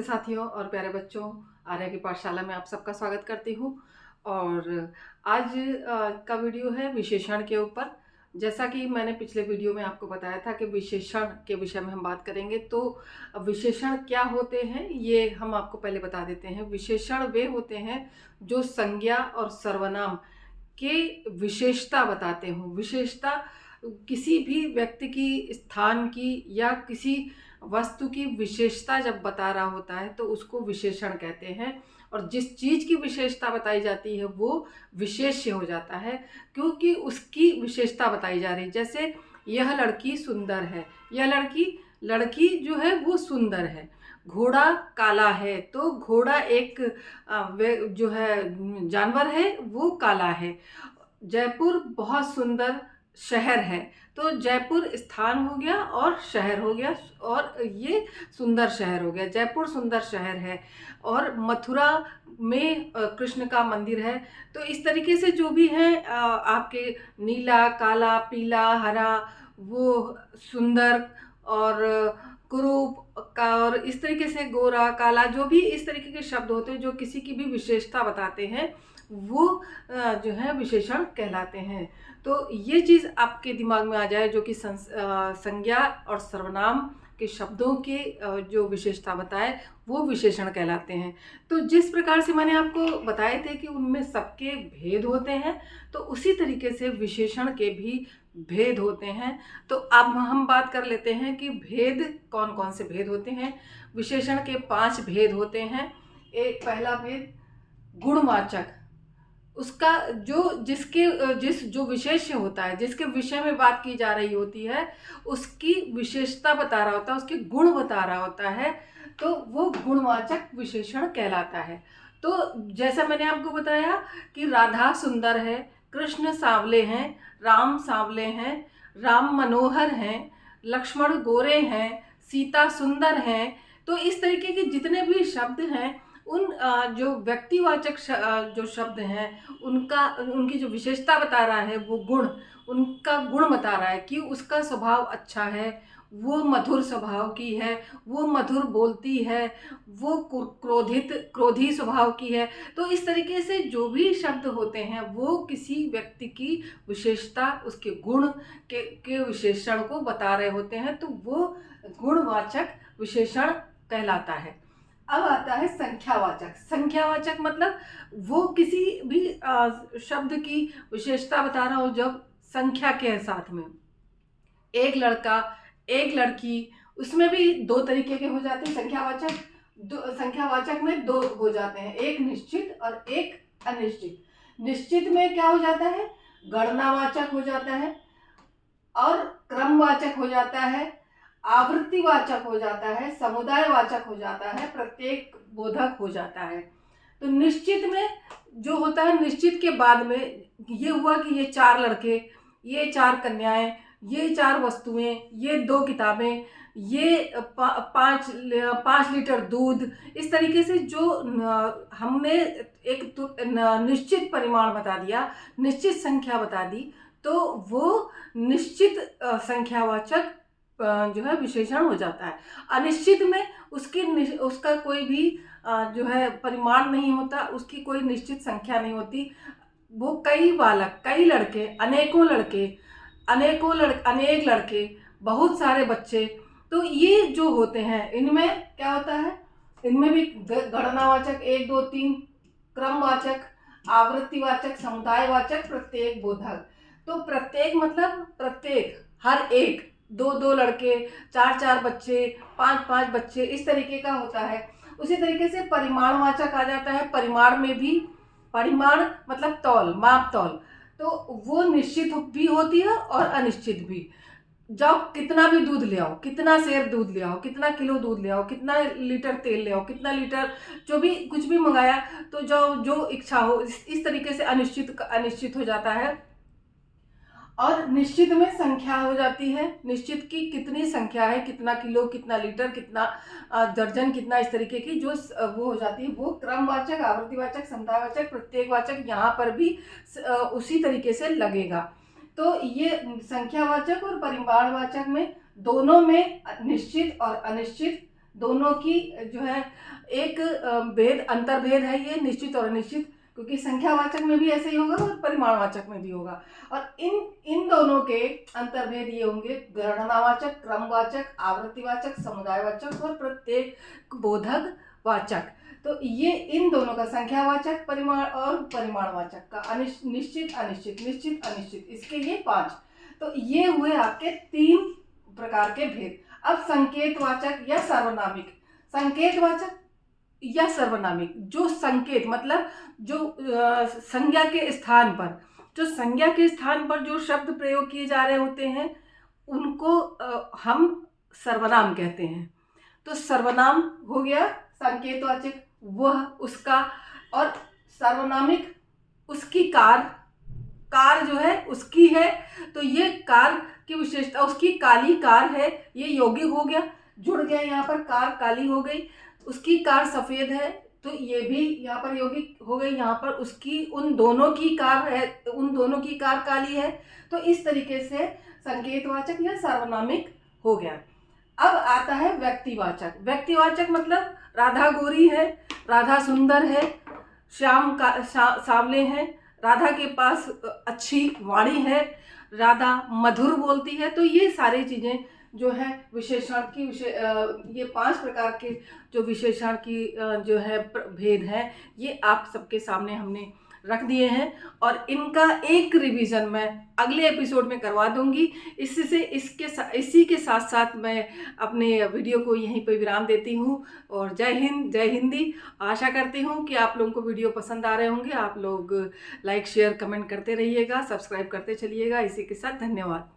साथियों और प्यारे बच्चों, आर्या की पाठशाला में आप सबका स्वागत करती हूँ। और आज का वीडियो है विशेषण के ऊपर। जैसा कि मैंने पिछले वीडियो में आपको बताया था कि विशेषण के विषय में हम बात करेंगे, तो विशेषण क्या होते हैं ये हम आपको पहले बता देते हैं। विशेषण वे होते हैं जो संज्ञा और सर्वनाम के विशेषता बताते हों। विशेषता किसी भी व्यक्ति की, स्थान की या किसी वस्तु की विशेषता जब बता रहा होता है तो उसको विशेषण कहते हैं। और जिस चीज की विशेषता बताई जाती है वो विशेष्य हो जाता है, क्योंकि उसकी विशेषता बताई जा रही है। जैसे यह लड़की सुंदर है, यह लड़की जो है वो सुंदर है। घोड़ा काला है, तो घोड़ा एक जो है जानवर है वो काला है। जयपुर बहुत सुंदर शहर है, तो जयपुर स्थान हो गया और शहर हो गया, और ये सुंदर शहर हो गया। जयपुर सुंदर शहर है। और मथुरा में कृष्ण का मंदिर है। तो इस तरीके से जो भी है आपके नीला, काला, पीला, हरा, वो सुंदर और कुरूप का, और इस तरीके से गोरा, काला, जो भी इस तरीके के शब्द होते हैं जो किसी की भी विशेषता बताते हैं वो जो है विशेषण कहलाते हैं। तो ये चीज़ आपके दिमाग में आ जाए, जो कि संज्ञा और सर्वनाम के शब्दों के जो विशेषता बताए वो विशेषण कहलाते हैं। तो जिस प्रकार से मैंने आपको बताए थे कि उनमें सबके भेद होते हैं, तो उसी तरीके से विशेषण के भी भेद होते हैं। तो अब हम बात कर लेते हैं कि भेद कौन कौन से भेद होते हैं। विशेषण के 5 भेद होते हैं। एक पहला भेद गुणवाचक। उसका जो विशेष्य होता है, जिसके विषय में बात की जा रही होती है, उसकी विशेषता बता रहा होता है, उसके गुण बता रहा होता है, तो वो गुणवाचक विशेषण कहलाता है। तो जैसा मैंने आपको बताया कि राधा सुंदर है, कृष्ण सांवले हैं, राम सांवले हैं, राम मनोहर हैं, लक्ष्मण गोरे हैं, सीता सुंदर हैं। तो इस तरीके के जितने भी शब्द हैं, उन जो व्यक्तिवाचक जो शब्द हैं, उनकी जो विशेषता बता रहा है वो गुण, उनका गुण बता रहा है कि उसका स्वभाव अच्छा है, वो मधुर स्वभाव की है, वो मधुर बोलती है, वो क्रोधी स्वभाव की है। तो इस तरीके से जो भी शब्द होते हैं वो किसी व्यक्ति की विशेषता, उसके गुण के विशेषण को बता रहे होते हैं, तो वो गुणवाचक विशेषण कहलाता है। अब आता है संख्यावाचक। संख्यावाचक मतलब वो किसी भी शब्द की विशेषता बता रहा हो जब संख्या के साथ में। एक लड़का, एक लड़की, उसमें भी 2 तरीके के हो जाते हैं संख्यावाचक। संख्यावाचक में 2 हो जाते हैं, एक निश्चित और एक अनिश्चित। निश्चित में क्या हो जाता है, गणनावाचक हो जाता है, और क्रमवाचक हो जाता है, आवृत्तिवाचक हो जाता है, समुदायवाचक हो जाता है, प्रत्येक बोधक हो जाता है। तो निश्चित में जो होता है, निश्चित के बाद में ये हुआ कि ये 4 लड़के, ये 4 कन्याएं, ये 4 वस्तुएं, ये 2 किताबें, ये 5 लीटर दूध, इस तरीके से जो हमने एक निश्चित परिमाण बता दिया, निश्चित संख्या बता दी, तो वो निश्चित संख्यावाचक जो है विशेषण हो जाता है। अनिश्चित में उसका कोई भी जो है परिमाण नहीं होता, उसकी कोई निश्चित संख्या नहीं होती। वो कई बालक, कई लड़के, अनेक लड़के, बहुत सारे बच्चे, तो ये जो होते हैं इनमें क्या होता है, इनमें भी गणनावाचक 1 2 3, क्रमवाचक, आवृत्तिवाचक, समुदायवाचक, प्रत्येक बोधक। तो प्रत्येक मतलब प्रत्येक, हर एक, 2 2 लड़के, 4 4 बच्चे, 5 5 बच्चे, इस तरीके का होता है। उसी तरीके से परिमाणवाचक आ जाता है। परिमाण में भी, परिमाण मतलब तौल, माप तौल, तो वो निश्चित भी होती है और अनिश्चित भी। जाओ कितना भी दूध ले आओ, कितना सेर दूध ले आओ, कितना किलो दूध ले आओ, कितना लीटर तेल ले आओ, कितना लीटर, जो भी कुछ भी मंगाया, तो जो इच्छा हो, इस तरीके से अनिश्चित हो जाता है। और निश्चित में संख्या हो जाती है, निश्चित की कितनी संख्या है, कितना किलो, कितना लीटर, कितना दर्जन, कितना, इस तरीके की जो वो हो जाती है, वो क्रमवाचक, आवृत्तिवाचक, समुदायवाचक, प्रत्येकवाचक यहाँ पर भी उसी तरीके से लगेगा। तो ये संख्यावाचक और परिमाणवाचक में दोनों में निश्चित और अनिश्चित दोनों की जो है एक भेद अंतर्भेद है ये, निश्चित और अनिश्चित, क्योंकि संख्यावाचक में भी ऐसे ही होगा और परिमाणवाचक में भी होगा। और इन दोनों के अंतर्भेद ये होंगे गणनावाचक, क्रमवाचक, आवृत्तिवाचक, समुदायवाचक और प्रत्येक बोधक वाचक। तो ये इन दोनों का संख्यावाचक, परिमाण और परिमाणवाचक का निश्चित अनिश्चित, निश्चित अनिश्चित, इसके ये 5। तो ये हुए आपके 3 प्रकार के भेद। अब संकेतवाचक या सार्वनामिक। संकेतवाचक या सर्वनामिक, जो संकेत मतलब जो संज्ञा के स्थान पर, जो संज्ञा के स्थान पर जो शब्द प्रयोग किए जा रहे होते हैं उनको हम सर्वनाम कहते हैं। तो सर्वनाम हो गया संकेतवाचक, वह, उसका, और सार्वनामिक उसकी कार जो है उसकी है, तो ये कार की विशेषता, उसकी काली कार है, ये यौगिक हो गया, जुड़ गया यहाँ पर, कार काली हो गई। उसकी कार सफ़ेद है, तो ये भी यहाँ पर यौगिक हो गई, यहाँ पर उसकी, उन दोनों की कार है, उन दोनों की कार काली है। तो इस तरीके से संकेतवाचक या सार्वनामिक हो गया। अब आता है व्यक्तिवाचक। व्यक्तिवाचक मतलब राधा गोरी है, राधा सुंदर है, श्याम का सांवले हैं, राधा के पास अच्छी वाणी है, राधा मधुर बोलती है। तो ये सारी चीज़ें जो है विशेषण की ये 5 प्रकार के जो विशेषण की जो है भेद हैं, ये आप सबके सामने हमने रख दिए हैं। और इनका एक रिवीजन मैं अगले एपिसोड में करवा दूंगी। इसी के साथ साथ मैं अपने वीडियो को यहीं पर विराम देती हूँ। और जय हिंद, जय हिंदी। आशा करती हूँ कि आप लोगों को वीडियो पसंद आ रहे होंगे। आप लोग लाइक, शेयर, कमेंट करते रहिएगा, सब्सक्राइब करते चलिएगा। इसी के साथ धन्यवाद।